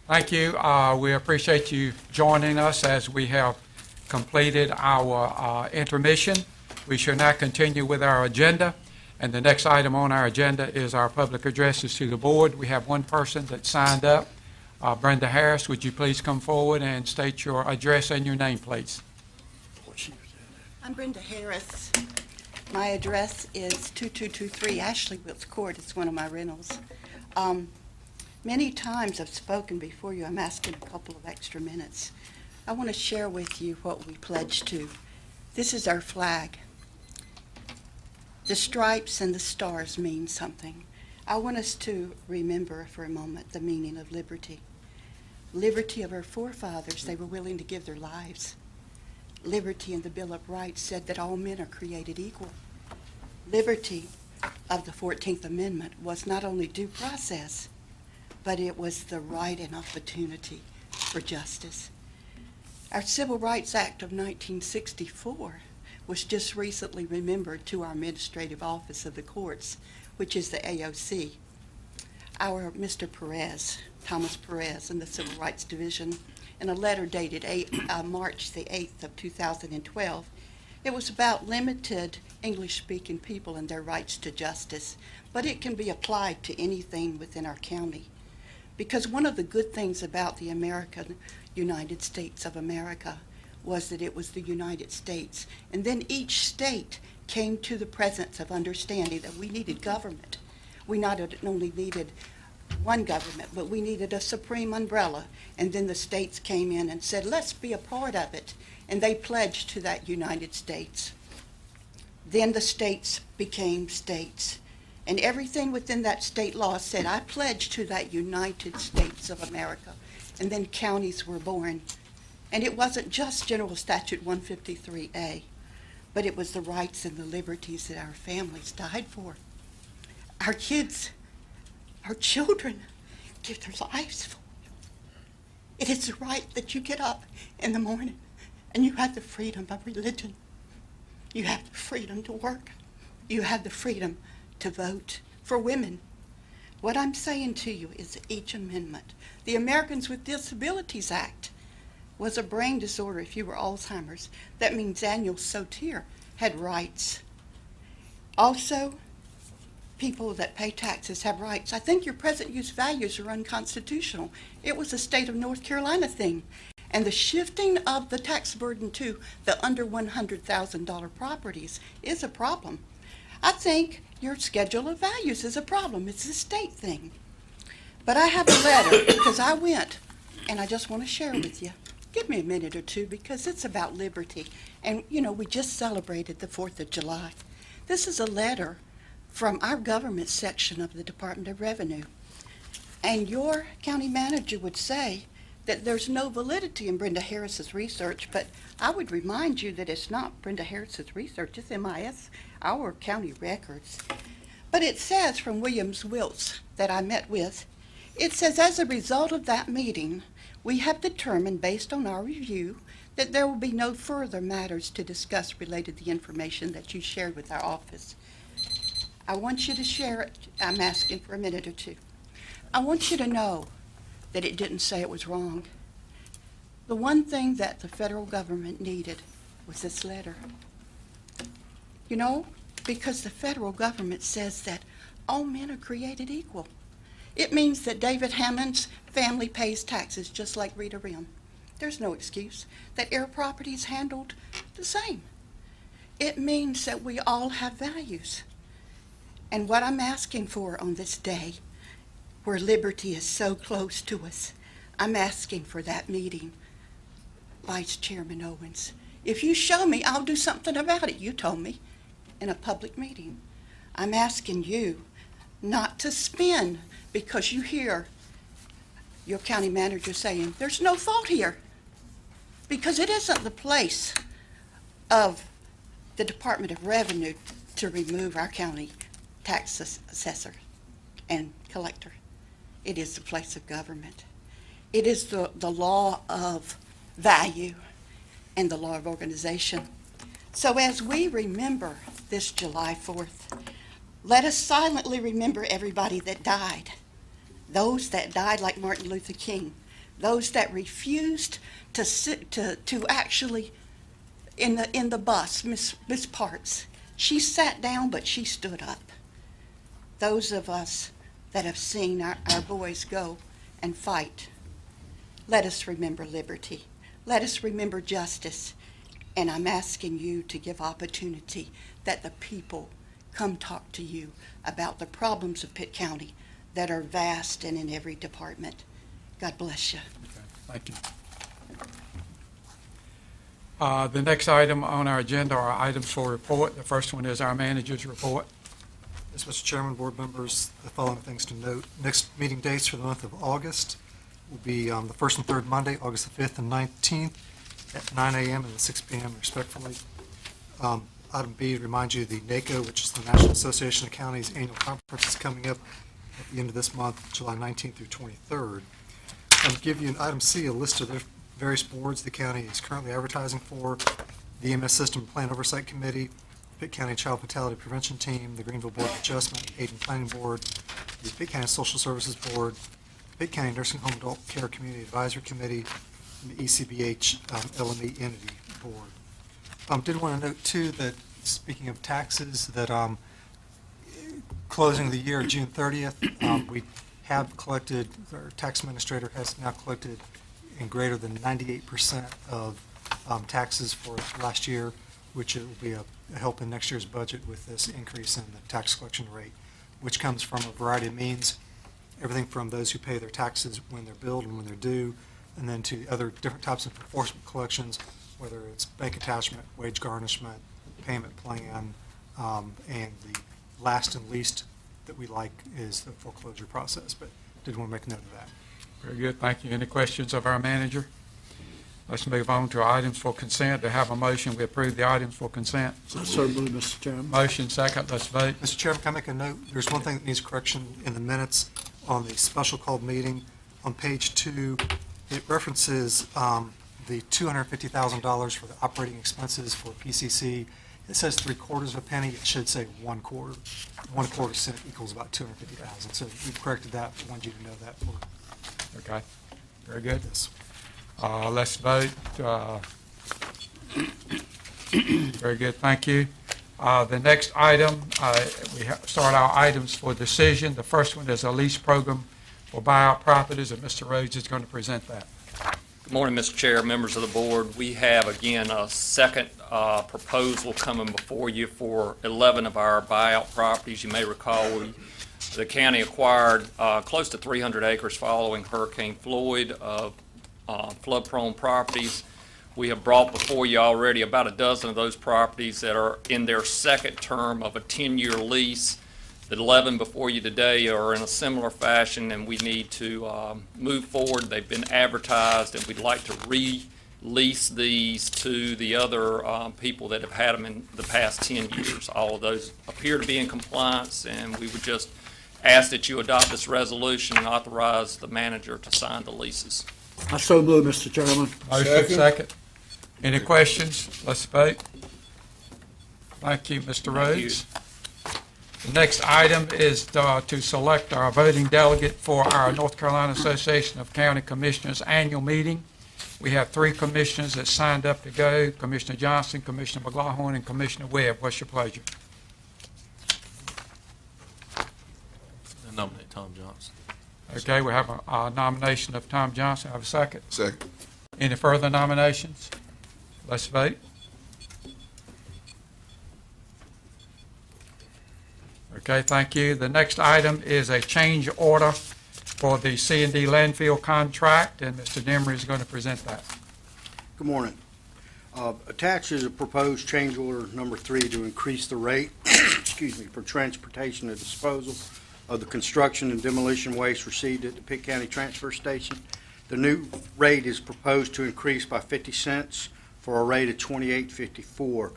Thank you. We appreciate you joining us as we have completed our intermission. We shall now continue with our agenda. And the next item on our agenda is our public addresses to the board. We have one person that signed up. Brenda Harris, would you please come forward and state your address and your name, please? I'm Brenda Harris. My address is 2223 Ashley Wills Court. It's one of my rentals. Many times I've spoken before you. I'm asking a couple of extra minutes. I want to share with you what we pledged to. This is our flag. The stripes and the stars mean something. I want us to remember for a moment the meaning of liberty. Liberty of our forefathers, they were willing to give their lives. Liberty in the Bill of Rights said that all men are created equal. Liberty of the 14th Amendment was not only due process, but it was the right and opportunity for justice. Our Civil Rights Act of 1964 was just recently remembered to our Administrative Office of the Courts, which is the AOC. Our Mr. Perez, Thomas Perez, in the Civil Rights Division, in a letter dated March the 8th of 2012, it was about limited English-speaking people and their rights to justice, but it can be applied to anything within our county. Because one of the good things about the United States of America was that it was the United States. And then each state came to the presence of understanding that we needed government. We not only needed one government, but we needed a supreme umbrella. And then the states came in and said, let's be a part of it. And they pledged to that United States. Then the states became states. And everything within that state law said, I pledge to that United States of America. And then counties were born. And it wasn't just General Statute 153A, but it was the rights and the liberties that our families died for. Our kids, our children, give their lives for. It is the right that you get up in the morning and you have the freedom of religion. You have the freedom to work. You have the freedom to vote for women. What I'm saying to you is each amendment. The Americans with Disabilities Act was a brain disorder if you were Alzheimer's. That means Daniel Soter had rights. Also, people that pay taxes have rights. I think your present use values are unconstitutional. It was a state of North Carolina thing. And the shifting of the tax burden to the under $100,000 properties is a problem. I think your schedule of values is a problem. It's a state thing. But I have a letter because I went, and I just want to share with you. Give me a minute or two because it's about liberty. And, you know, we just celebrated the 4th of July. This is a letter from our government section of the Department of Revenue. And your county manager would say that there's no validity in Brenda Harris's research, but I would remind you that it's not Brenda Harris's research, it's MIS, our county records. But it says from Williams Wilts that I met with, it says, as a result of that meeting, we have determined, based on our review, that there will be no further matters to discuss related to the information that you shared with our office. I want you to share it. I'm asking for a minute or two. I want you to know that it didn't say it was wrong. The one thing that the federal government needed was this letter. You know, because the federal government says that all men are created equal. It means that David Hammond's family pays taxes just like Rita Rim. There's no excuse. That air property is handled the same. It means that we all have values. And what I'm asking for on this day, where liberty is so close to us, I'm asking for that meeting. Vice Chairman Owens, if you show me, I'll do something about it. You told me in a public meeting. I'm asking you not to spin because you hear your county manager saying, there's no fault here. Because it isn't the place of the Department of Revenue to remove our county tax assessor and collector. It is the place of government. It is the law of value and the law of organization. So as we remember this July 4th, let us silently remember everybody that died. Those that died like Martin Luther King. those that refused to actually in the bus, Miss Parks, she sat down, but she stood up. Those of us that have seen our boys go and fight, let us remember liberty. Let us remember justice. And I'm asking you to give opportunity that the people come talk to you about the problems of Pitt County that are vast and in every department. God bless you. Okay, thank you. The next item on our agenda are items for report. The first one is our manager's report. Yes, Mr. Chairman, board members, the following things to note. Next meeting dates for the month of August will be the first and third Monday, August the 5th and 19th at 9 a.m. and 6 p.m. respectively. Item B, remind you the NACO, which is the National Association of Counties Annual Conference, is coming up at the end of this month, July 19th through 23rd. I'll give you in item C a list of the various boards the county is currently advertising for: the EMS System and Plan Oversight Committee, Pitt County Child Fatality Prevention Team, the Greenville Board of Adjustment, Aid and Planning Board, the Pitt County Social Services Board, Pitt County Nursing Home Adult Care Community Advisory Committee, and the ECBH LME Entity Board. Did want to note, too, that speaking of taxes, that closing the year, June 30th, we have collected, our tax administrator has now collected in greater than 98% of taxes for last year, which will be a help in next year's budget with this increase in the tax collection rate, which comes from a variety of means, everything from those who pay their taxes when they're billed and when they're due, and then to other different types of enforcement collections, whether it's bank attachment, wage garnishment, payment plan, and the last and least that we like is the foreclosure process, but did want to make note of that. Very good, thank you. Any questions of our manager? Let's move on to items for consent. To have a motion, we approve the items for consent. So moved, Mr. Chairman. Motion second, let's vote. Mr. Chairman, can I make a note? There's one thing that needs correction in the minutes on the special called meeting. On page 2, it references the $250,000 for the operating expenses for PCC. It says 3/4 of a penny. It should say 1/4. 1/4 cent equals about $250,000. So we've corrected that. I wanted you to know that for Okay, very good. this. Let's vote. Very good, thank you. The next item, start our items for decision. The first one is a lease program for buyout properties, and Mr. Rhodes is going to present that. Good morning, Mr. Chair, members of the board. We have, again, a second proposal coming before you for 11 of our buyout properties. You may recall the county acquired close to 300 acres following Hurricane Floyd of flood-prone properties. We have brought before you already about a dozen of those properties that are in their second term of a 10-year lease. The 11 before you today are in a similar fashion, and we need to move forward. They've been advertised, and we'd like to release these to the other people that have had them in the past 10 years. All of those appear to be in compliance, and we would just ask that you adopt this resolution and authorize the manager to sign the leases. I so move, Mr. Chairman. Motion second. Any questions? Let's vote. Thank you, Mr. Rhodes. The next item is to select our voting delegate for our North Carolina Association of County Commissioners annual meeting. We have 3 commissioners that signed up to go: Commissioner Johnson, Commissioner McLaughlin, and Commissioner Webb. What's your pleasure? I nominate Tom Johnson. Okay, we have a nomination of Tom Johnson. Have a second. Second. Any further nominations? Let's vote. Okay, thank you. The next item is a change order for the C&D landfill contract, and Mr. Demery is going to present that. Good morning. Attached is a proposed change order number 3 to increase the rate, excuse me, for transportation and disposal of the construction and demolition waste received at the Pitt County Transfer Station. The new rate is proposed to increase by 50 cents for a rate of $28.54.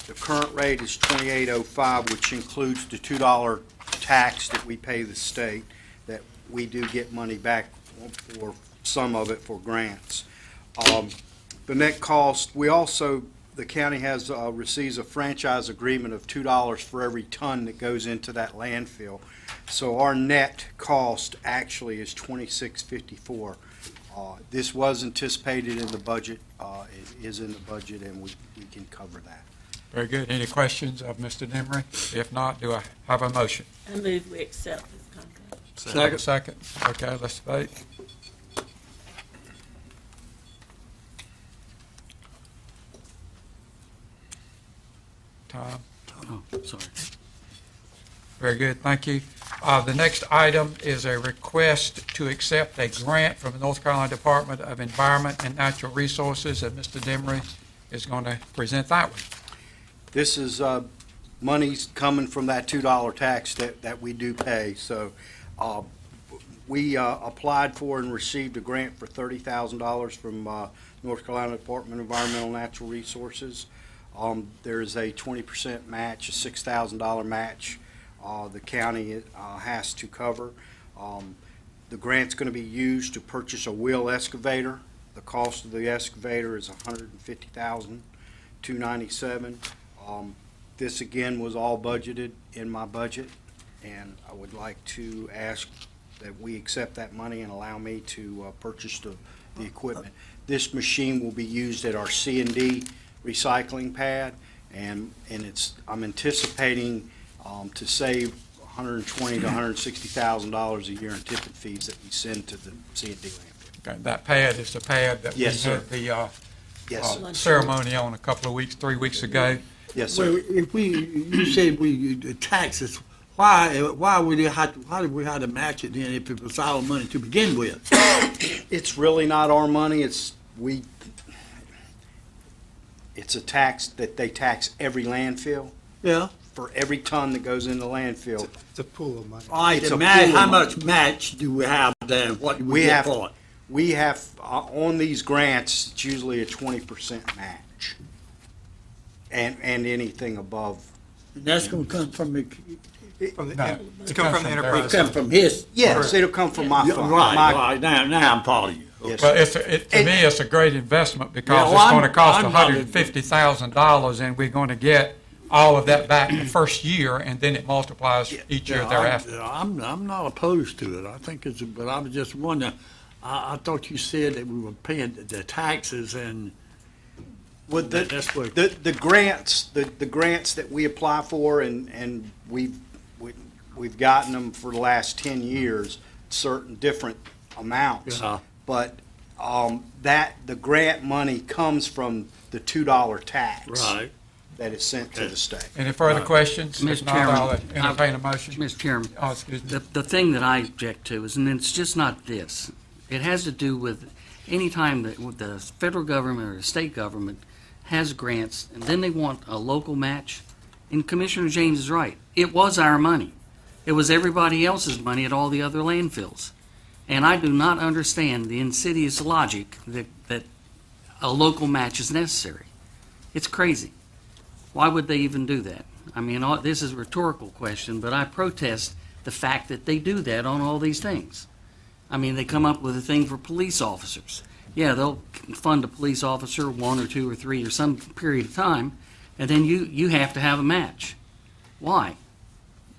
The current rate is $28.05, which includes the $2 tax that we pay the state, that we do get money back for some of it for grants. The net cost, the county receives a franchise agreement of $2 for every ton that goes into that landfill. So our net cost actually is $26.54. This was anticipated in the budget, it is in the budget, and we can cover that. Very good. Any questions of Mr. Demery? If not, do I have a motion? I move we accept this contract. Second. Second. Okay, let's vote. Tom? Oh, sorry. Very good, thank you. The next item is a request to accept a grant from the North Carolina Department of Environment and Natural Resources, and Mr. Demery is going to present that one. This is monies coming from that $2 tax that we do pay. So we applied for and received a grant for $30,000 from North Carolina Department of Environmental and Natural Resources. There's a 20% match, a $6,000 match the county has to cover. The grant's going to be used to purchase a wheel excavator. The cost of the excavator is $150,297. This again was all budgeted in my budget, and I would like to ask that we accept that money and allow me to purchase the equipment. This machine will be used at our C&D recycling pad, and I'm anticipating to save $120,000 to $160,000 a year in tippet fees that we send to the C&D landfill. Okay, that pad is the pad that we Yes, sir. had the Yes, sir. ceremony on a couple of weeks, 3 weeks ago. Yes, Well, sir. if you said the taxes, why would how did we have to match it then if it was our money to begin with? It's really not our money. It's a tax that they tax every landfill Yeah. for every ton that goes in the landfill. It's a pool of money. All right, It's the a match, pool of how money. much match do we have there? What do we We get have, for it? we have, on these grants, it's usually a 20% match. And anything above. And that's gonna come from the, From the, No, it's coming from the it comes from enterprise. come from his. Yes, it'll come from my Yeah, fund. right, now I'm part of you. Yes, Well, sir. to me, it's a great investment because Yeah, it's well, going to cost I'm not- $150,000, and we're going to get all of that back the first year, and then it multiplies each year Yeah, thereafter. I'm not opposed to it. I think but I was just wondering, I thought you said that we were paying the taxes and With that's what. the grants, the grants that we apply for, and we've gotten them for the last 10 years, certain different amounts. Yeah. But the grant money comes from the $2 tax. Right. That is sent to the state. Any further questions? Mr. If not, I'll Chairman, entertain a motion. Mr. Chairman, Oh, excuse me. the thing that I object to is, and it's just not this, it has to do with any time that the federal government or the state government has grants, and then they want a local match, and Commissioner James is right. It was our money. It was everybody else's money at all the other landfills. And I do not understand the insidious logic that a local match is necessary. It's crazy. Why would they even do that? I mean, this is a rhetorical question, but I protest the fact that they do that on all these things. I mean, they come up with a thing for police officers. Yeah, they'll fund a police officer 1 or 2 or 3 or some period of time, and then you have to have a match. Why?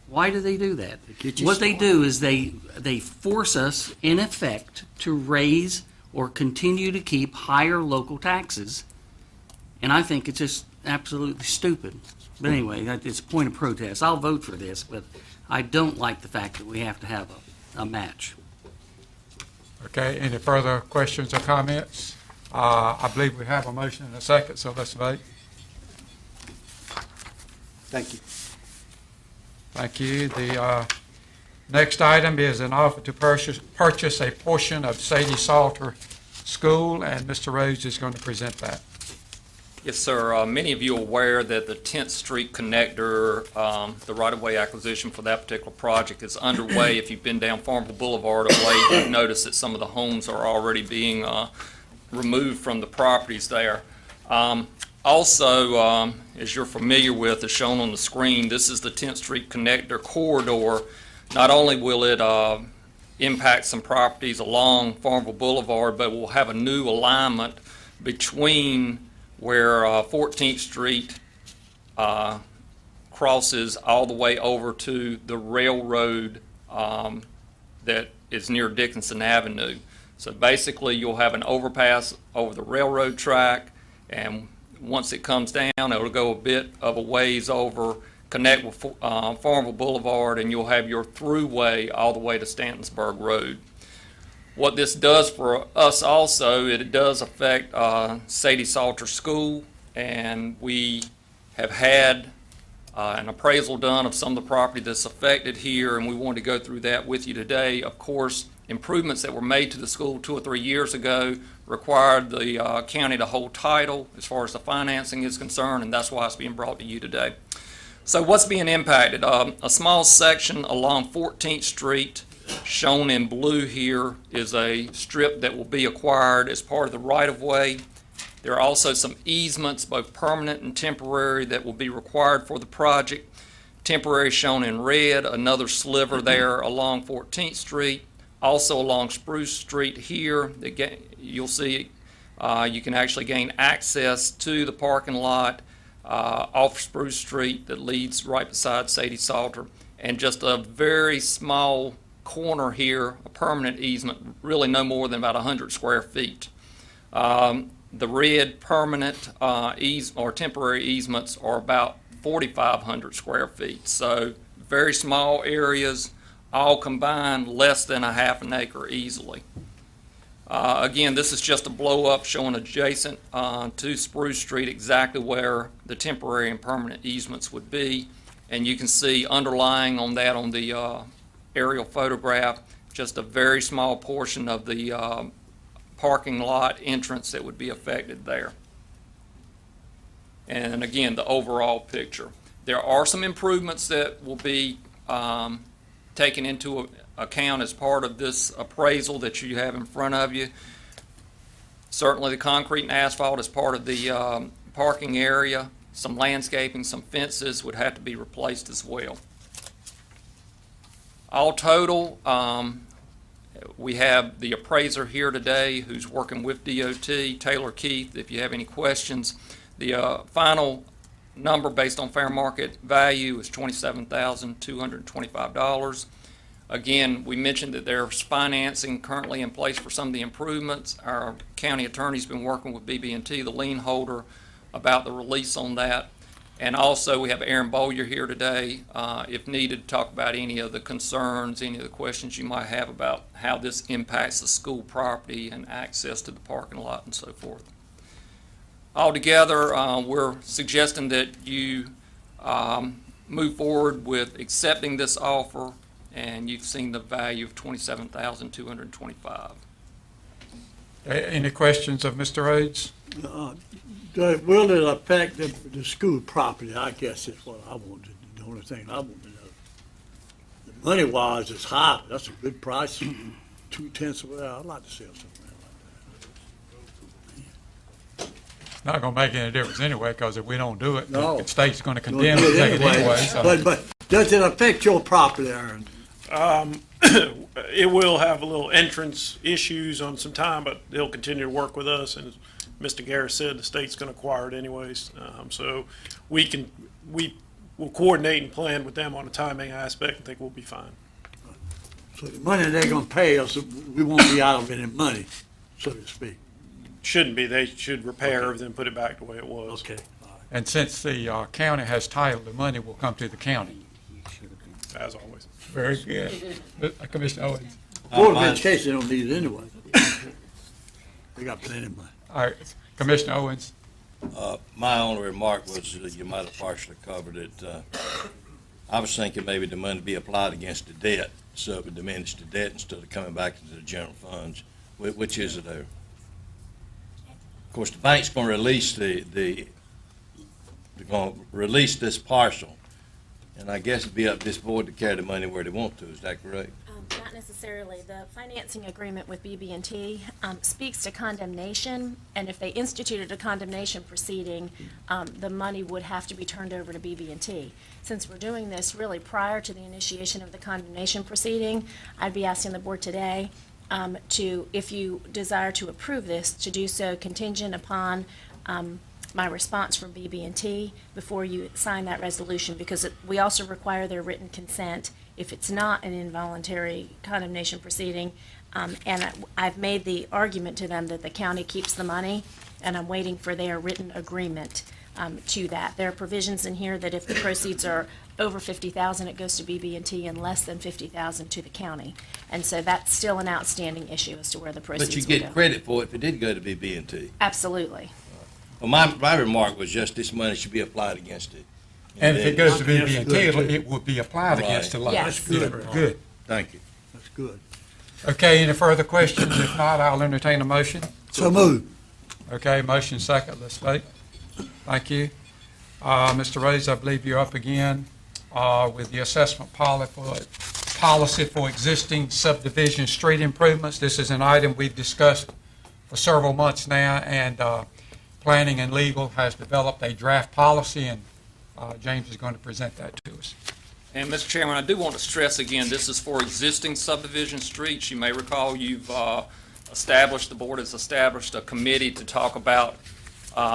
Why do they do that? get you What they started. do is they force us, in effect, to raise or continue to keep higher local taxes, and I think it's just absolutely stupid. But anyway, it's a point of protest. I'll vote for this, but I don't like the fact that we have to have a match. Okay, any further questions or comments? I believe we have a motion and a second, so let's vote. Thank you. Thank you. The next item is an offer to purchase a portion of Sadie Salter School, and Mr. Rhodes is going to present that. Yes, sir. Many of you are aware that the 10th Street connector, the right-of-way acquisition for that particular project is underway. If you've been down Farmville Boulevard of late, you've noticed that some of the homes are already being removed from the properties there. Also, as you're familiar with, as shown on the screen, this is the 10th Street connector corridor. Not only will it impact some properties along Farmville Boulevard, but we'll have a new alignment between where 14th Street crosses all the way over to the railroad that is near Dickinson Avenue. So basically, you'll have an overpass over the railroad track, and once it comes down, it'll go a bit of a ways over, connect with Farmville Boulevard, and you'll have your throughway all the way to Stantonsburg Road. What this does for us also, it does affect Sadie Salter School, and we have had an appraisal done of some of the property that's affected here, and we wanted to go through that with you today. Of course, improvements that were made to the school 2 or 3 years ago required the county to hold title as far as the financing is concerned, and that's why it's being brought to you today. So what's being impacted? A small section along 14th Street, shown in blue here, is a strip that will be acquired as part of the right-of-way. There are also some easements, both permanent and temporary, that will be required for the project. Temporary shown in red, another sliver there along 14th Street. Also along Spruce Street here, you'll see you can actually gain access to the parking lot off Spruce Street that leads right beside Sadie Salter. And just a very small corner here, a permanent easement, really no more than about 100 square feet. The red permanent or temporary easements are about 4,500 square feet. So very small areas, all combined less than a half an acre easily. Again, this is just a blow-up showing adjacent to Spruce Street exactly where the temporary and permanent easements would be. And you can see underlying on that on the aerial photograph, just a very small portion of the parking lot entrance that would be affected there. And again, the overall picture. There are some improvements that will be taken into account as part of this appraisal that you have in front of you. Certainly the concrete and asphalt is part of the parking area. Some landscaping, some fences would have to be replaced as well. All total, we have the appraiser here today who's working with DOT, Taylor Keith. If you have any questions, the final number based on fair market value is $27,225. Again, we mentioned that there's financing currently in place for some of the improvements. Our county attorney's been working with BB&T, the lien holder, about the release on that. And also, we have Aaron Bowyer here today, if needed, to talk about any of the concerns, any of the questions you might have about how this impacts the school property and access to the parking lot and so forth. Altogether, we're suggesting that you move forward with accepting this offer, and you've seen the value of $27,225. Any questions of Mr. Rhodes? Will it affect the school property? I guess is what I want to, the only thing I want to know. The money-wise, it's high. That's a good price. 2/10 of that. I'd like to sell something like Not going to make any difference anyway, because if we don't do it, No. the state's going to that. condemn it anyway. So. But does it affect your property, Aaron? It will have a little entrance issues on some time, but they'll continue to work with us. And as Mr. Garris said, the state's going to acquire it anyways. So we will coordinate and plan with them on the timing aspect. I think we'll be fine. So the money they're going to pay us, we won't be out of any money, so to speak. Shouldn't be. They should repair everything, put it back the way it was. Okay. And since the county has title, the money will come to the county. As always. Very good. Commissioner Owens. Board of Education don't need it anyway. They got plenty of money. All right, Commissioner Owens. My only remark was that you might have partially covered it. I was thinking maybe the money be applied against the debt, so it would diminish the debt instead of coming back into the general funds. Which is it there? Of course, the bank's going to release they're going to release this parcel, and I guess it'd be up to this board to carry the money where they want to. Is that correct? Not necessarily. The financing agreement with BB&T speaks to condemnation, and if they instituted a condemnation proceeding, the money would have to be turned over to BB&T. Since we're doing this really prior to the initiation of the condemnation proceeding, I'd be asking the board today to, if you desire to approve this, to do so contingent upon my response from BB&T before you sign that resolution, because we also require their written consent. If it's not an involuntary condemnation proceeding, And I've made the argument to them that the county keeps the money, and I'm waiting for their written agreement to that. There are provisions in here that if the proceeds are over 50,000, it goes to BB&T, and less than 50,000 to the county. And so that's still an outstanding issue as to where the proceeds But you will get go. credit for it if it did go to BB&T. Absolutely. Well, my remark was just this money should be applied against it. And if it goes to That's BB&T, good, too. it will be applied against the loan. Yes. That's good. Good. Thank you. That's good. Okay, any further questions? If not, I'll entertain a motion. So move. Okay, motion second, let's vote. Thank you. Mr. Rose, I believe you're up again with the assessment policy for existing subdivision street improvements. This is an item we've discussed for several months now, and Planning and Legal has developed a draft policy, and James is going to present that to us. And, Mr. Chairman, I do want to stress again, this is for existing subdivision streets. You may recall the board has established a committee to talk about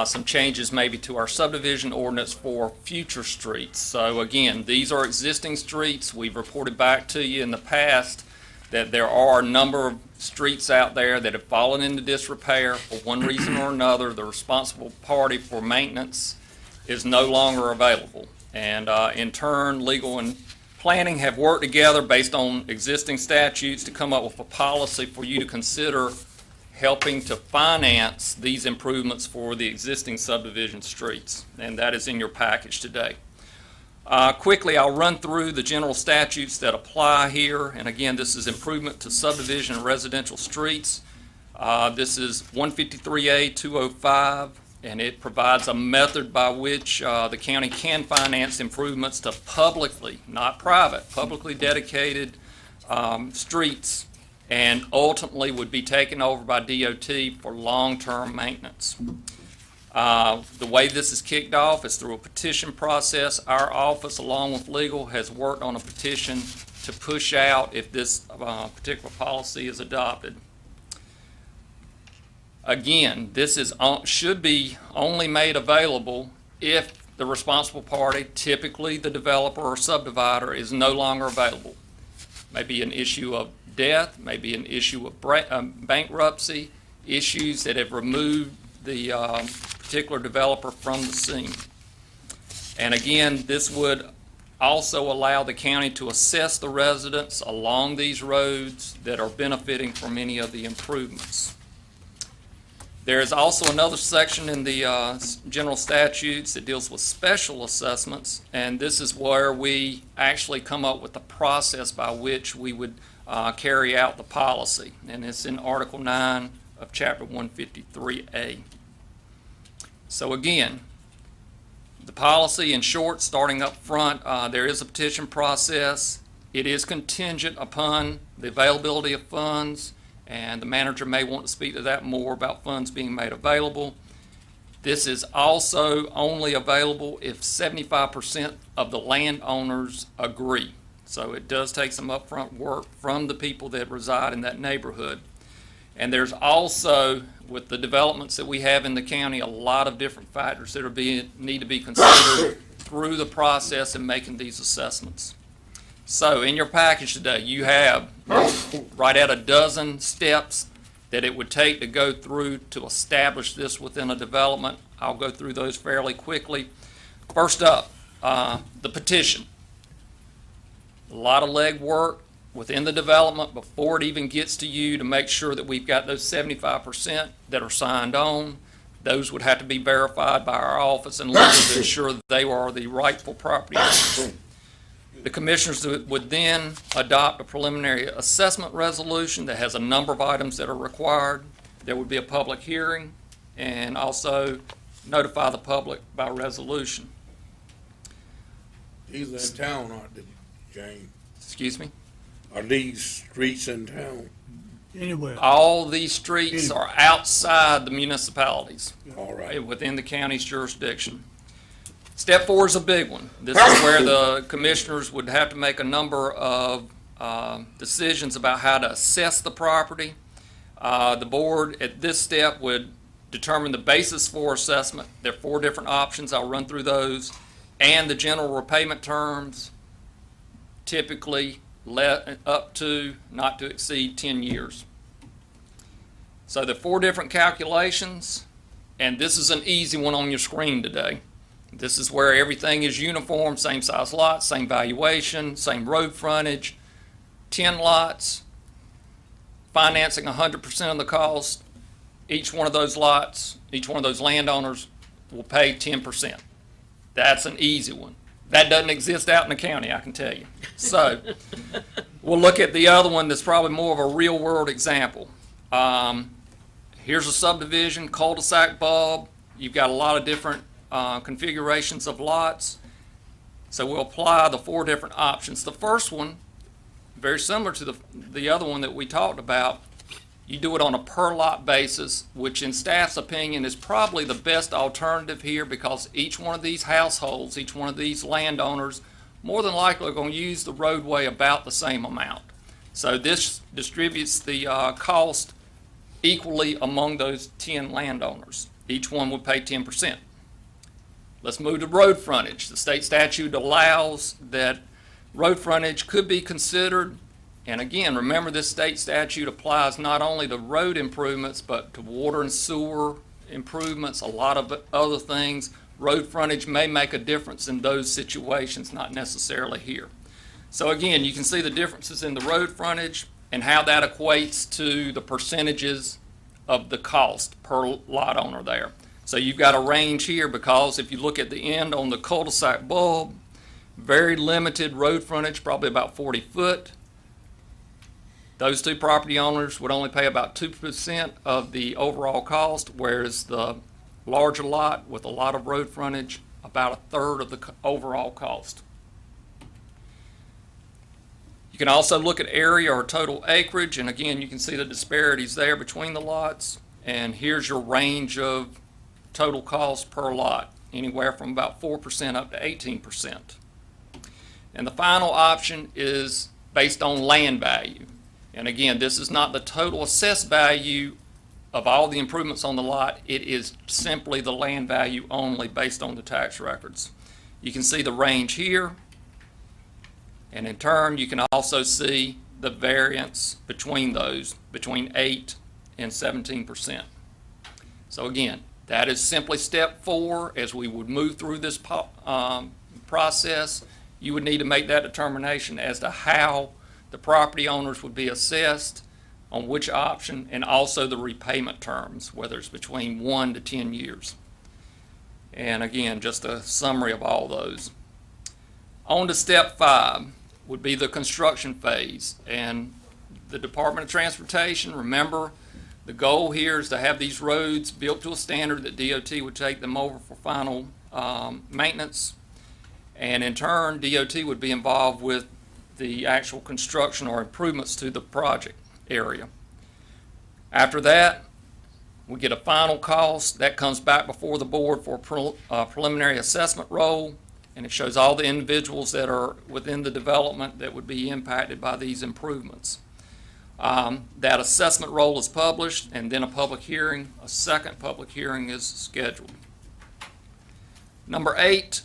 some changes maybe to our subdivision ordinance for future streets. So again, these are existing streets. We've reported back to you in the past that there are a number of streets out there that have fallen into disrepair for one reason or another. The responsible party for maintenance is no longer available. And in turn, legal and planning have worked together based on existing statutes to come up with a policy for you to consider helping to finance these improvements for the existing subdivision streets. And that is in your package today. Quickly, I'll run through the general statutes that apply here. And again, this is improvement to subdivision and residential streets. This is 153A 205. And it provides a method by which the county can finance improvements to publicly, not private, publicly dedicated streets, and ultimately would be taken over by DOT for long-term maintenance. The way this is kicked off is through a petition process. Our office, along with legal, has worked on a petition to push out if this particular policy is adopted. Again, this should be only made available if the responsible party, typically the developer or subdivider, is no longer available. Maybe an issue of death, maybe an issue of bankruptcy, issues that have removed the particular developer from the scene. And again, this would also allow the county to assess the residents along these roads that are benefiting from any of the improvements. There is also another section in the general statutes that deals with special assessments, and this is where we actually come up with the process by which we would carry out the policy, and it's in Article 9 of Chapter 153A. So again, the policy, in short, starting up front, there is a petition process. It is contingent upon the availability of funds, and the manager may want to speak to that more about funds being made available. This is also only available if 75% of the landowners agree. So it does take some upfront work from the people that reside in that neighborhood. And there's also, with the developments that we have in the county, a lot of different factors that need to be considered through the process in making these assessments. So in your package today, you have right at a dozen steps that it would take to go through to establish this within a development. I'll go through those fairly quickly. First up, the petition. A lot of legwork within the development before it even gets to you to make sure that we've got those 75% that are signed on. Those would have to be verified by our office and legal to ensure that they are the rightful property owners. The commissioners would then adopt a preliminary assessment resolution that has a number of items that are required. There would be a public hearing and also notify the public by resolution. These are in town, aren't they, James? Excuse me? Are these streets in town? Anywhere. All these streets are outside the municipalities, All right. within the county's jurisdiction. Step 4 is a big one. This is where the commissioners would have to make a number of decisions about how to assess the property. The board at this step would determine the basis for assessment. There are 4 different options. I'll run through those. And the general repayment terms, typically up to not to exceed 10 years. So there are 4 different calculations, and this is an easy one on your screen today. This is where everything is uniform, same size lots, same valuation, same road frontage, 10 lots, financing 100% of the cost. Each one of those lots, each one of those landowners will pay 10%. That's an easy one. That doesn't exist out in the county, I can tell you. So we'll look at the other one that's probably more of a real-world example. Here's a subdivision, cul-de-sac bulb. You've got a lot of different configurations of lots. So we'll apply the 4 different options. The first one, very similar to the other one that we talked about, you do it on a per lot basis, which in staff's opinion is probably the best alternative here because each one of these households, each one of these landowners, more than likely are going to use the roadway about the same amount. So this distributes the cost equally among those 10 landowners. Each one would pay 10%. Let's move to road frontage. The state statute allows that road frontage could be considered, and again, remember this state statute applies not only to road improvements, but to water and sewer improvements, a lot of other things. Road frontage may make a difference in those situations, not necessarily here. So again, you can see the differences in the road frontage and how that equates to the percentages of the cost per lot owner there. So you've got a range here because if you look at the end on the cul-de-sac bulb, very limited road frontage, probably about 40 foot. Those 2 property owners would only pay about 2% of the overall cost, whereas the larger lot with a lot of road frontage, about 1/3 of the overall cost. You can also look at area or total acreage, and again, you can see the disparities there between the lots. And here's your range of total cost per lot, anywhere from about 4% up to 18%. And the final option is based on land value. And again, this is not the total assessed value of all the improvements on the lot. It is simply the land value only based on the tax records. You can see the range here. And in turn, you can also see the variance between those, between 8 and 17%. So again, that is simply step 4. As we would move through this process, you would need to make that determination as to how the property owners would be assessed on which option, and also the repayment terms, whether it's between 1 to 10 years. And again, just a summary of all those. On to step 5 would be the construction phase. And the Department of Transportation, remember, the goal here is to have these roads built to a standard that DOT would take them over for final maintenance. And in turn, DOT would be involved with the actual construction or improvements to the project area. After that, we get a final cost that comes back before the board for a preliminary assessment roll, and it shows all the individuals that are within the development that would be impacted by these improvements. That assessment roll is published, and then a public hearing, a second public hearing is scheduled. Number 8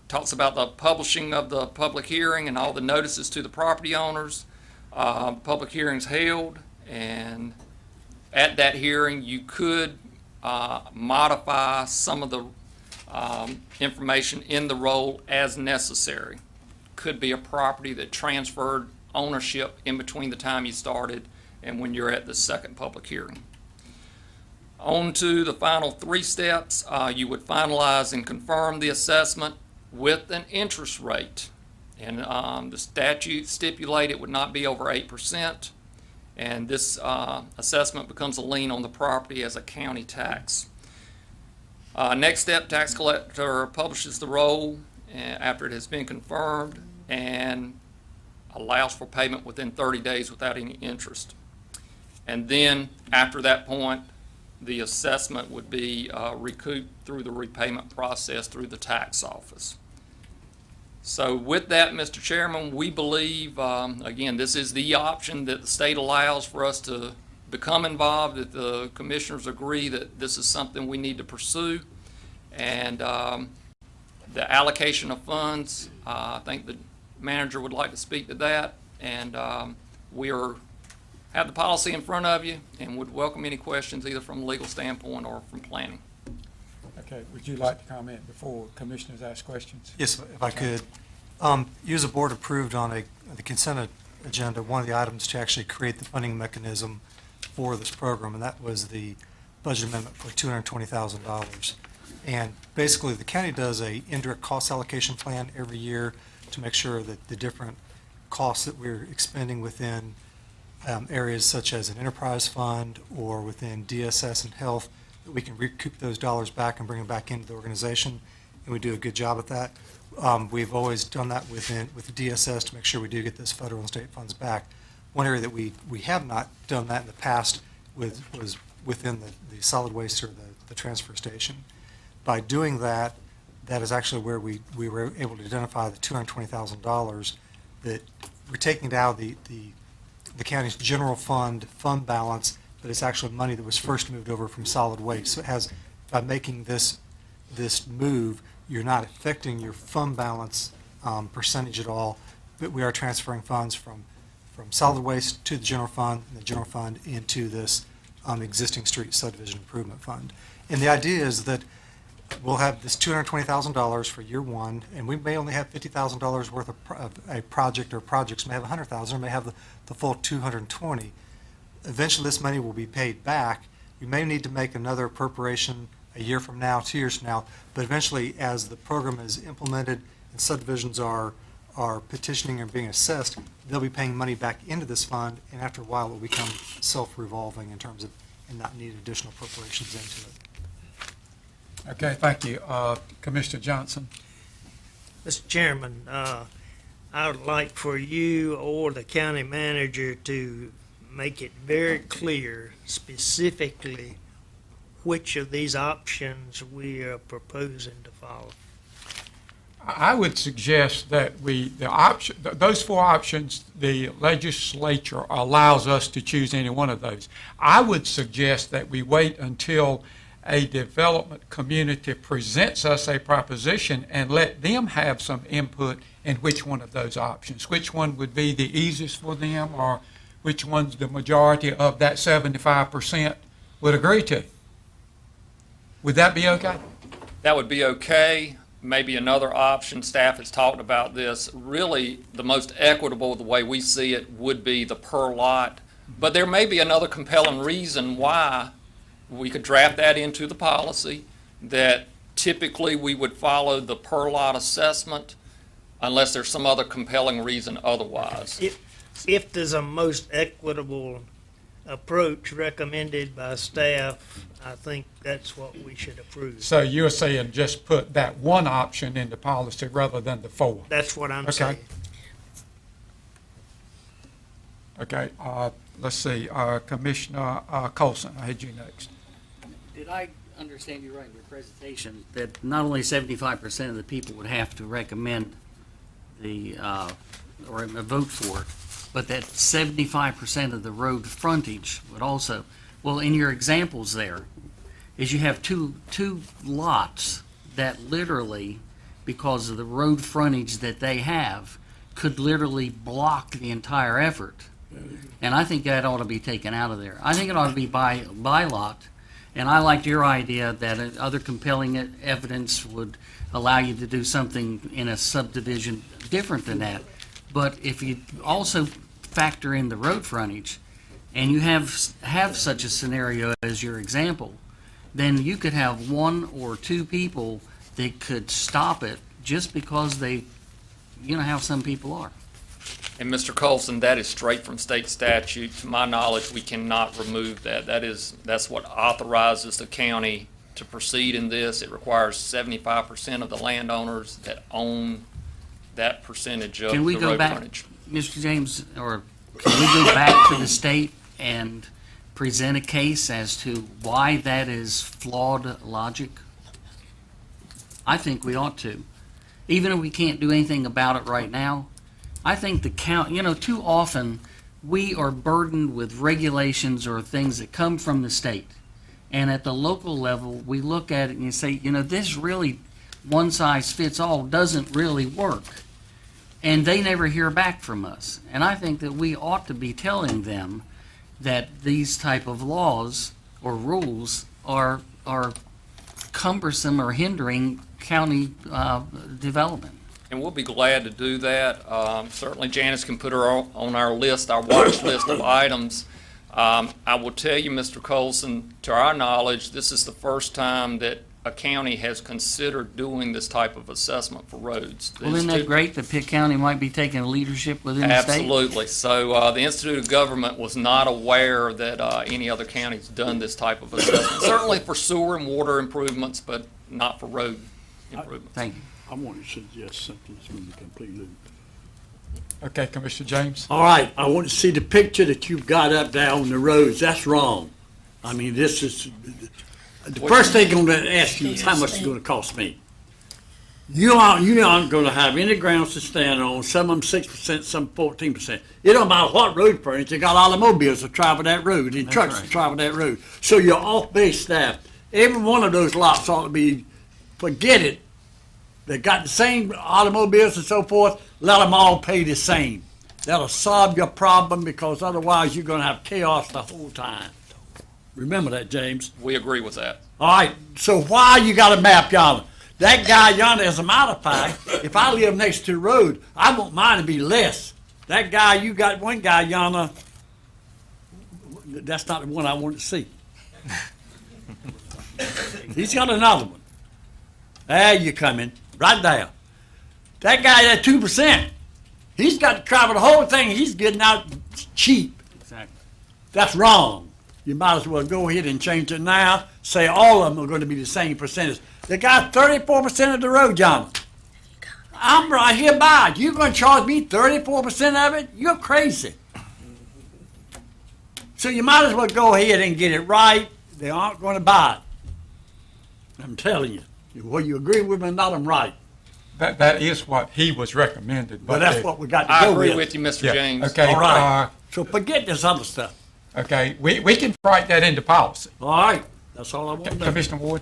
talks about the publishing of the public hearing and all the notices to the property owners. Public hearings held, and at that hearing you could modify some of the information in the roll as necessary. Could be a property that transferred ownership in between the time you started and when you're at the second public hearing. On to the final 3 steps. You would finalize and confirm the assessment with an interest rate. And the statute stipulate it would not be over 8%. And this assessment becomes a lien on the property as a county tax. Next step, tax collector publishes the roll after it has been confirmed and allows for payment within 30 days without any interest. And then after that point, the assessment would be recouped through the repayment process through the tax office. So with that, Mr. Chairman, we believe, again, this is the option that the state allows for us to become involved, if the commissioners agree that this is something we need to pursue. And the allocation of funds, I think the manager would like to speak to that. And we have the policy in front of you and would welcome any questions either from a legal standpoint or from planning. Okay, would you like to comment before commissioners ask questions? Yes, if I could. You as a board approved on the consent agenda, one of the items to actually create the funding mechanism for this program, and that was the budget amendment for $220,000. And basically, the county does a indirect cost allocation plan every year to make sure that the different costs that we're expending within areas such as an enterprise fund or within DSS and health, that we can recoup those dollars back and bring them back into the organization, and we do a good job at that. We've always done that with the DSS to make sure we do get those federal and state funds back. One area that we have not done that in the past was within the solid waste or the transfer station. By doing that, that is actually where we were able to identify the $220,000 that we're taking it out of the county's general fund balance, but it's actually money that was first moved over from solid waste. So it has, by making this move, you're not affecting your fund balance percentage at all, but we are transferring funds from solid waste to the general fund, and the general fund into this existing street subdivision improvement fund. And the idea is that we'll have this $220,000 for year one, and we may only have $50,000 worth of a project, or projects may have $100,000, or may have the full $220,000. Eventually, this money will be paid back. We may need to make another appropriation a year from now, 2 years from now, but eventually, as the program is implemented and subdivisions are petitioning and being assessed, they'll be paying money back into this fund, and after a while, it will become self-revolving in terms of, and not need additional appropriations into it. Okay, thank you. Commissioner Johnson? Mr. Chairman, I would like for you or the county manager to make it very clear specifically which of these options we are proposing to follow. I would suggest that those four options, the legislature allows us to choose any one of those. I would suggest that we wait until a development community presents us a proposition and let them have some input in which one of those options, which one would be the easiest for them, or which ones the majority of that 75% would agree to. Would that be okay? That would be okay. Maybe another option, staff has talked about this, really the most equitable, the way we see it, would be the per lot. But there may be another compelling reason why we could draft that into the policy, that typically we would follow the per lot assessment unless there's some other compelling reason otherwise. If there's a most equitable approach recommended by staff, I think that's what we should approve. So you're saying just put that one option in the policy rather than the four? That's what I'm Okay. saying. Okay, let's see, Commissioner Colson, I had you next. Did I understand you right in your presentation that not only 75% of the people would have to recommend or vote for it, but that 75% of the road frontage would also, well, in your examples there, is you have two lots that literally, because of the road frontage that they have, could literally block the entire effort. And I think that ought to be taken out of there. I think it ought to be by lot. And I liked your idea that other compelling evidence would allow you to do something in a subdivision different than that. But if you also factor in the road frontage, and you have such a scenario as your example, then you could have one or two people that could stop it just because you know how some people are. And Mr. Colson, that is straight from state statute. To my knowledge, we cannot remove that. That's what authorizes the county to proceed in this. It requires 75% of the landowners that own that percentage of the Can we go road back, frontage. Mr. James, or can we go back to the state and present a case as to why that is flawed logic? I think we ought to. Even if we can't do anything about it right now, I think the county, too often we are burdened with regulations or things that come from the state. And at the local level, we look at it and you say, this really one size fits all doesn't really work. and they never hear back from us. And I think that we ought to be telling them that these type of laws or rules are cumbersome or hindering county development. And we'll be glad to do that. Certainly Janice can put her on our list, our watch list of items. I will tell you, Mr. Colson, to our knowledge, this is the first time that a county has considered doing this type of assessment for roads. Well, isn't that great that Pitt County might be taking leadership within the state? Absolutely. So the Institute of Government was not aware that any other county's done this type of assessment. Certainly for sewer and water improvements, but not for road improvements. Thank you. I want to suggest something that's going to be completely. Okay, Commissioner James. All right, I want to see the picture that you've got up there on the roads. That's wrong. I mean, this is, the first thing I'm going to ask you is how much it's going to cost me. You aren't going to have any grounds to stand on, some of them 6%, some 14%. It don't matter what road frontage, you got automobiles that travel that road and trucks that travel that road. So your off-base staff, every one of those lots ought to be, forget it. They got the same automobiles and so forth, let them all pay the same. That'll solve your problem, because otherwise you're going to have chaos the whole time. Remember that, James? We agree with that. All right, so why you got a map yonder? That guy yonder, as a matter of fact, if I live next to the road, I want mine to be less. That guy, you got one guy yonder, that's not the one I want to see. He's got another one. There you coming, right there. That guy at 2%, he's got to travel the whole thing. He's getting out cheap. Exactly. That's wrong. You might as well go ahead and change it now. Say all of them are going to be the same percentage. They got 34% of the road, John. I'm right here by it. You're going to charge me 34% of it? You're crazy. So you might as well go ahead and get it right. They aren't going to buy it. I'm telling you. Whether you agree with me or not, I'm right. That is what he was recommended. But that's what we got to I go agree with. with you, Mr. Yeah, James. okay. All right. So forget this other stuff. Okay, we can write that into policy. All right. That's all I want to know. Commissioner Ward?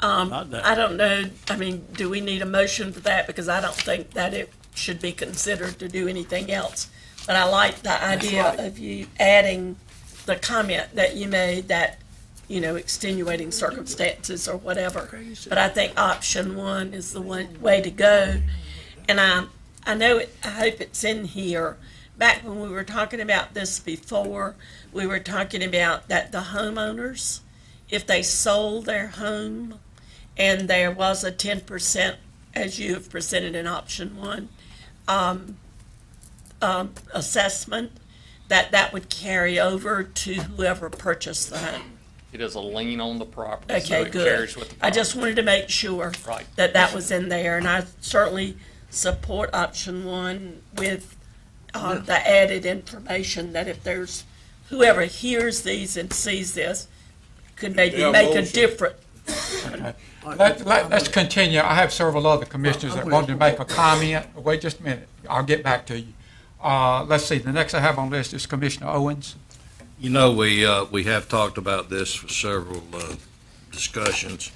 Not that. I don't know, I mean, do we need a motion for that? Because I don't think that it should be considered to do anything else. But I like the idea of you adding the comment that you made that, extenuating circumstances or whatever. But I think option one is the way to go. And I know, I hope it's in here. Back when we were talking about this before, we were talking about that the homeowners, if they sold their home and there was a 10%, as you have presented in option one, assessment, that would carry over to whoever purchased the home. It is a lien on the property, so Okay, it good. carries with the I property. just wanted to make sure Right. that was in there, and I certainly support option one with the added information that if there's, whoever hears these and sees this could maybe Yeah, make a motion. difference. Let's continue. I have several other commissioners that wanted to make a comment. Wait just a minute. I'll get back to you. Let's see, the next I have on the list is Commissioner Owens. You know, we have talked about this for several discussions.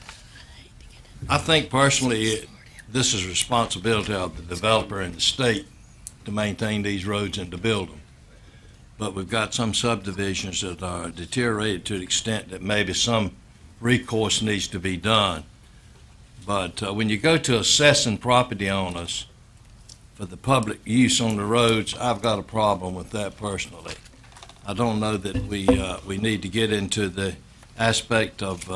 I think personally, this is a responsibility of the developer and the state to maintain these roads and to build them. But we've got some subdivisions that are deteriorated to the extent that maybe some recourse needs to be done. But when you go to assessing property owners for the public use on the roads, I've got a problem with that personally. I don't know that we need to get into the aspect of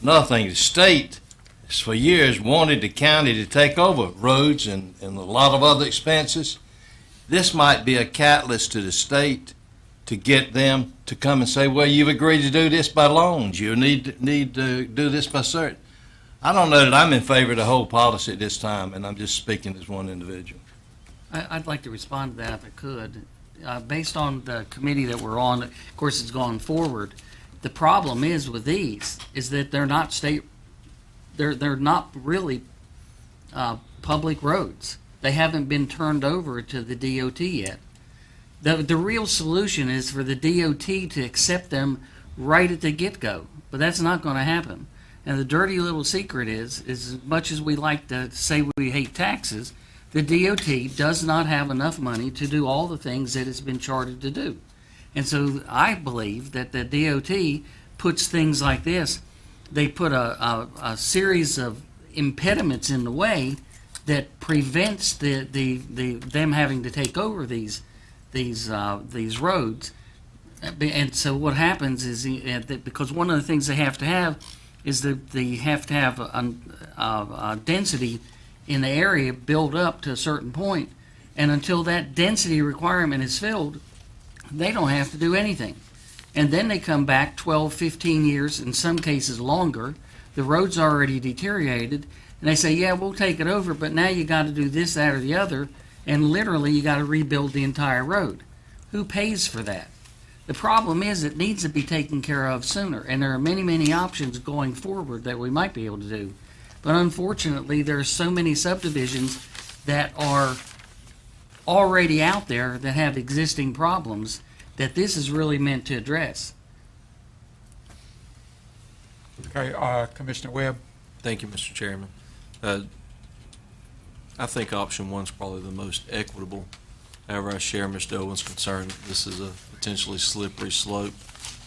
another thing. The state has for years wanted the county to take over roads and a lot of other expenses. This might be a catalyst to the state to get them to come and say, well, you've agreed to do this by loans. You need to do this by cert. I don't know that I'm in favor of the whole policy at this time, and I'm just speaking as one individual. I'd like to respond to that if I could. Based on the committee that we're on, of course, it's gone forward. The problem is with these is that they're not they're not really public roads. They haven't been turned over to the DOT yet. The real solution is for the DOT to accept them right at the get-go, but that's not going to happen. And the dirty little secret is as much as we like to say we hate taxes, the DOT does not have enough money to do all the things that it's been chartered to do. And so I believe that the DOT puts things like this. They put a series of impediments in the way that prevents them having to take over these roads. And so what happens is that because one of the things they have to have is that they have to have a density in the area build up to a certain point, and until that density requirement is filled, they don't have to do anything. And then they come back 12, 15 years, in some cases longer, the road's already deteriorated, and they say, yeah, we'll take it over, but now you got to do this, that, or the other, and literally you got to rebuild the entire road. Who pays for that? The problem is it needs to be taken care of sooner, and there are many, many options going forward that we might be able to do. But unfortunately, there are so many subdivisions that are already out there that have existing problems that this is really meant to address. Okay, Commissioner Webb. Thank you, Mr. Chairman. I think option one's probably the most equitable. However, I share Mr. Owen's concern. This is a potentially slippery slope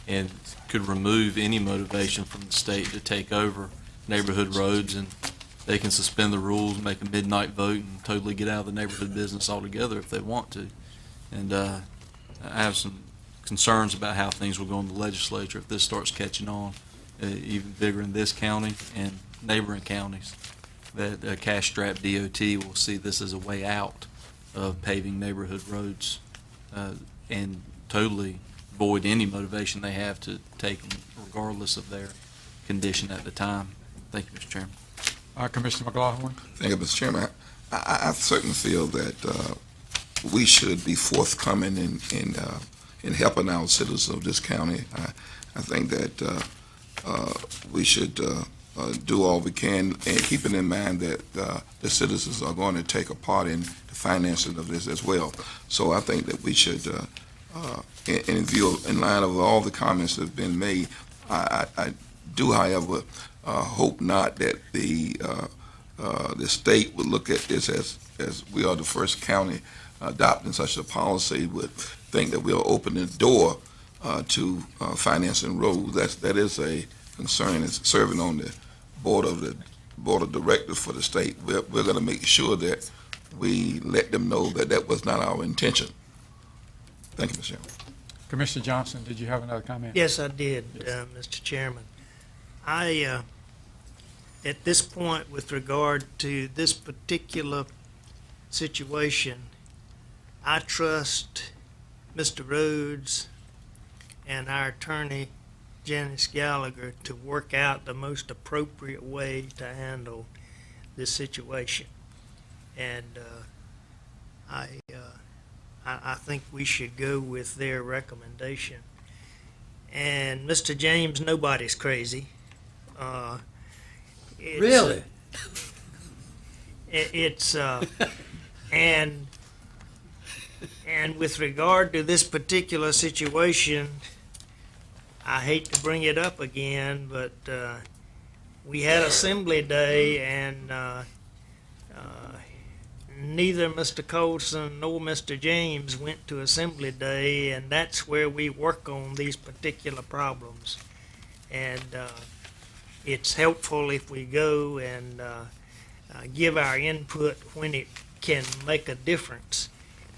and could remove any motivation from the state to take over neighborhood roads, and they can suspend the rules, make a midnight vote, and totally get out of the neighborhood business altogether if they want to. And I have some concerns about how things will go in the legislature if this starts catching on even bigger in this county and neighboring counties, that a cash-strapped DOT will see this as a way out of paving neighborhood roads and totally void any motivation they have to take them regardless of their condition at the time. Thank you, Mr. Chairman. Commissioner McLaughlin. Thank you, Mr. Chairman. I certainly feel that we should be forthcoming in helping our citizens of this county. I think that we should do all we can, and keeping in mind that the citizens are going to take a part in the financing of this as well. So I think that we should, in line of all the comments that have been made, I do, however, hope not that the state would look at this as we are the first county adopting such a policy, would think that we'll open the door to financing roads. That is a concern. It's serving on the board of directors for the state. We're going to make sure that we let them know that that was not our intention. Thank you, Mr. Chairman. Commissioner Johnson, did you have another comment? Yes, I did, Mr. Chairman. At this point, with regard to this particular situation, I trust Mr. Rhodes and our attorney, Janice Gallagher, to work out the most appropriate way to handle this situation. And I think we should go with their recommendation. And Mr. James, nobody's crazy. Really? And with regard to this particular situation, I hate to bring it up again, but we had Assembly Day, and neither Mr. Colson nor Mr. James went to Assembly Day, and that's where we work on these particular problems. And it's helpful if we go and give our input when it can make a difference.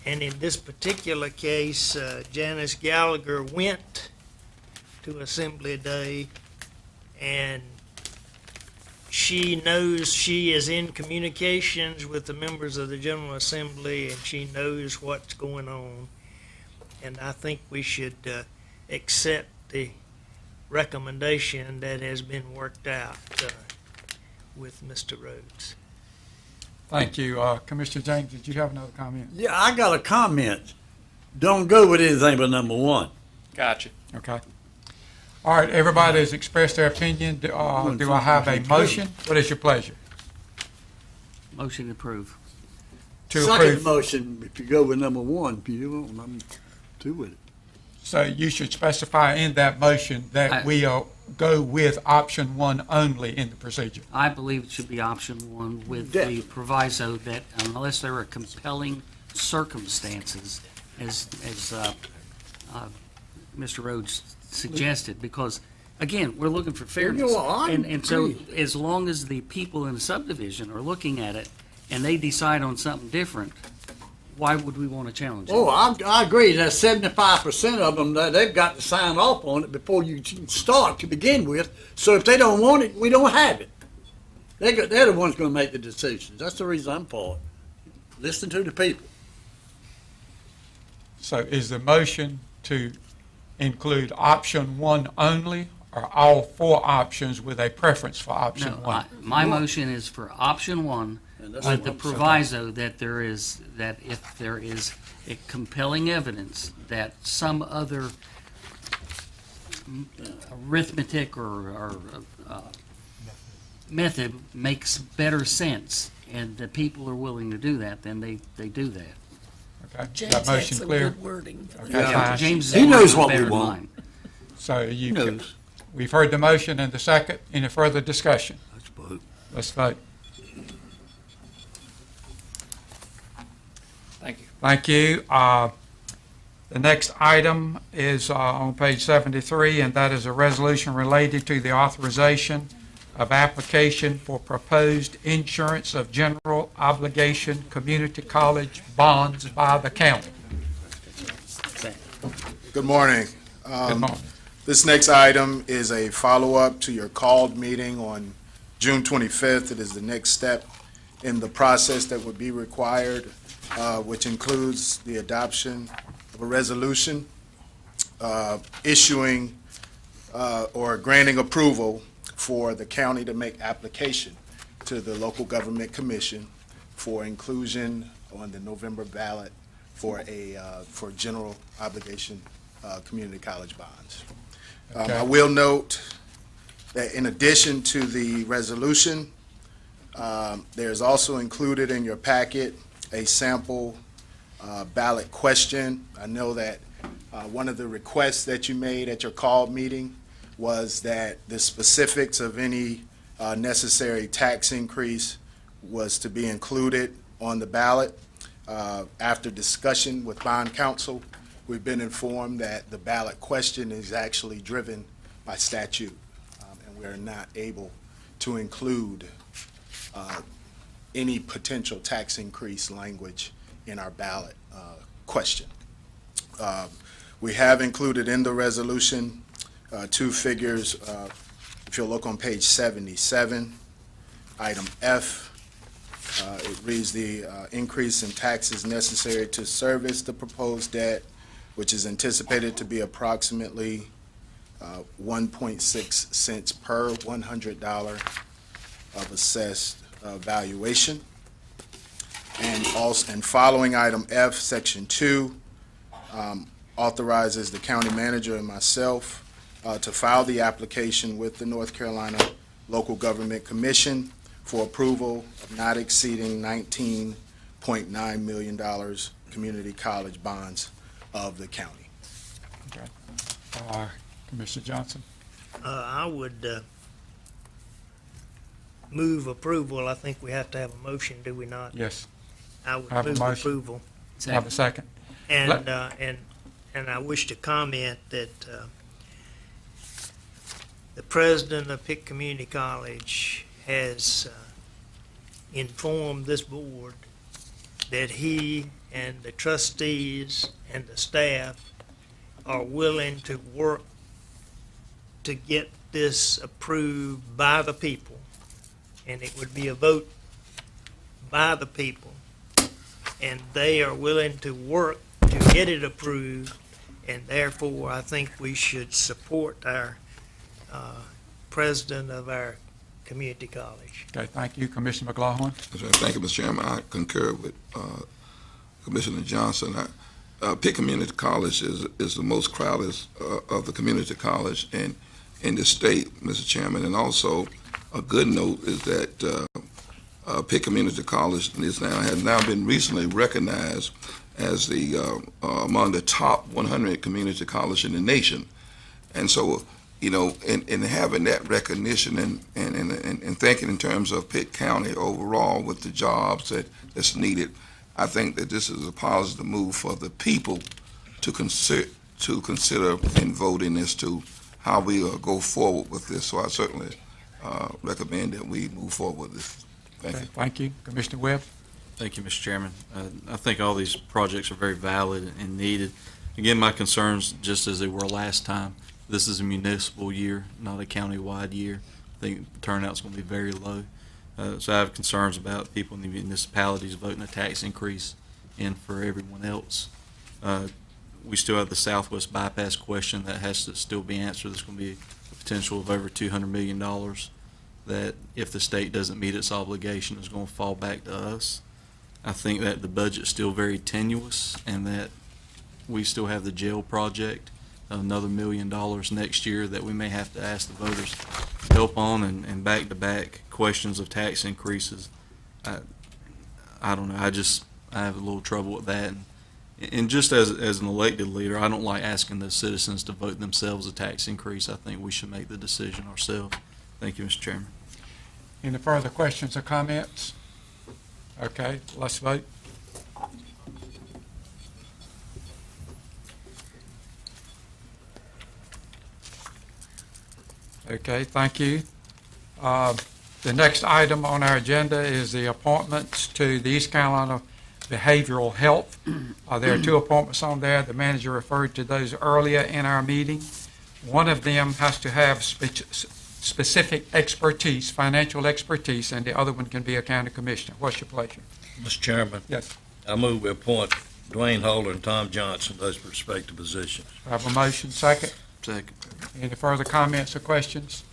And in this particular case, Janice Gallagher went to Assembly Day, and she knows she is in communications with the members of the General Assembly, and she knows what's going on. And I think we should accept the recommendation that has been worked out with Mr. Rhodes. Thank you. Commissioner James, did you have another comment? Yeah, I got a comment. Don't go with anything but number one. Gotcha. Okay. All right, everybody has expressed their opinion. Do I have a motion? What is your pleasure? Motion to approve. To Second approve. motion, if you go with number one, if you don't, I'm two with it. So you should specify in that motion that we are go with option one only in the procedure? I believe it should be option one with the proviso that unless there are compelling circumstances, as Mr. Rhodes suggested, because, again, we're looking for fairness. And so as long as the people in the subdivision are looking at it and they decide on something different, why would we want to challenge it? Oh, I agree. There's 75% of them that they've got to sign off on it before you can start to begin with. So if they don't want it, we don't have it. They're the ones going to make the decisions. That's the reason I'm for it. Listen to the people. So is the motion to include option one only, or all four options with a preference for option No, one? my motion is for option one with the proviso that if there is a compelling evidence that some other arithmetic or method makes better sense and the people are willing to do that, then they do that. Okay, James that had motion some clear? good wording for Okay, that. fine. James He knows what better we than want. mine. So you, knows. we've heard the motion and the second. Any further discussion? Let's vote. Let's vote. Thank you. Thank you. The next item is on page 73, and that is a resolution related to the authorization of application for proposed insurance of general obligation community college bonds by the county. Good morning. Good morning. This next item is a follow-up to your called meeting on June 25th. It is the next step in the process that would be required, which includes the adoption of a resolution issuing or granting approval for the county to make application to the local government commission for inclusion on the November ballot for for general obligation community college bonds. Okay. I will note that in addition to the resolution, there's also included in your packet a sample ballot question. I know that one of the requests that you made at your call meeting was that the specifics of any necessary tax increase was to be included on the ballot. After discussion with bond counsel, we've been informed that the ballot question is actually driven by statute, and we are not able to include any potential tax increase language in our ballot question. We have included in the resolution two figures. If you'll look on page 77, item F, it reads the increase in taxes necessary to service the proposed debt, which is anticipated to be approximately 1.6 cents per $100 of assessed valuation. And following item F, section 2, authorizes the county manager and myself to file the application with the North Carolina Local Government Commission for approval of not exceeding $19.9 million community college bonds of the county. Okay. Commissioner Johnson? I would move approval. I think we have to have a motion, do we not? Yes. I would Have a move motion. approval. Have a second. And I wish to comment that the president of Pitt Community College has informed this board that he and the trustees and the staff are willing to work to get this approved by the people. And it would be a vote by the people. And they are willing to work to get it approved. And therefore, I think we should support our president of our community college. Okay, thank you. Commissioner McLaughlin? Thank you, Mr. Chairman. I concur with Commissioner Johnson. Pitt Community College is the most crowded of the community college in the state, Mr. Chairman. And also, a good note is that Pitt Community College has now been recently recognized as the among the top 100 community colleges in the nation. And so in having that recognition and thinking in terms of Pitt County overall with the jobs that's needed, I think that this is a positive move for the people to consider in voting as to how we go forward with this. So I certainly recommend that we move forward with this. Thank you. Thank you. Commissioner Webb? Thank you, Mr. Chairman. I think all these projects are very valid and needed. Again, my concerns, just as they were last time, this is a municipal year, not a county-wide year. I think the turnout's going to be very low. So I have concerns about people in the municipalities voting a tax increase in for everyone else. We still have the Southwest bypass question that has to still be answered. There's going to be a potential of over $200 million that, if the state doesn't meet its obligation, is going to fall back to us. I think that the budget's still very tenuous, and that we still have the jail project, another $1 million next year that we may have to ask the voters help on, and back-to-back questions of tax increases. I don't know. I have a little trouble with that. And just as an elected leader, I don't like asking the citizens to vote themselves a tax increase. I think we should make the decision ourselves. Thank you, Mr. Chairman. Any further questions or comments? Okay, let's vote. Okay, thank you. The next item on our agenda is the appointments to the East Carolina Behavioral Health. There are two appointments on there. The manager referred to those earlier in our meeting. One of them has to have specific expertise, financial expertise, and the other one can be a county commissioner. What's your pleasure? Mr. Chairman, Yes. I move we appoint Dwayne Holder and Tom Johnson, those respective positions. I have a motion, second. Second. Any further comments or questions?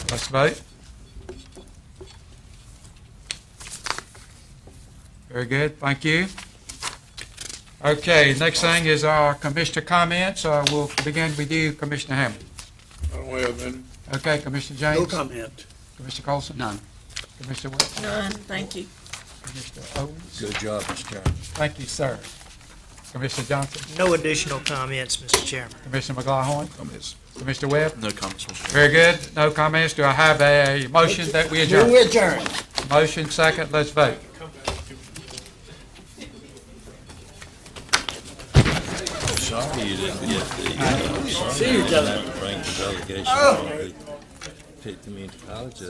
Let's vote. Very good, thank you. Okay, next thing is our commissioner comments. We'll begin with you, Commissioner Hammond. I don't have any. Okay, Commissioner James? No comment. Commissioner Colson? None. Commissioner Webb? None, thank you. Commissioner Owens? Good job, Mr. Chairman. Thank you, sir. Commissioner Johnson? No additional comments, Mr. Chairman. Commissioner McGlaughlin? Comments. Commissioner Webb? No comments, Mr. Chairman. Very good, no comments. Do I have a motion that we adjourn? We adjourn. Motion, second, let's vote. Sorry you didn't get the, See you, gentlemen. bring the delegation, picked me into college.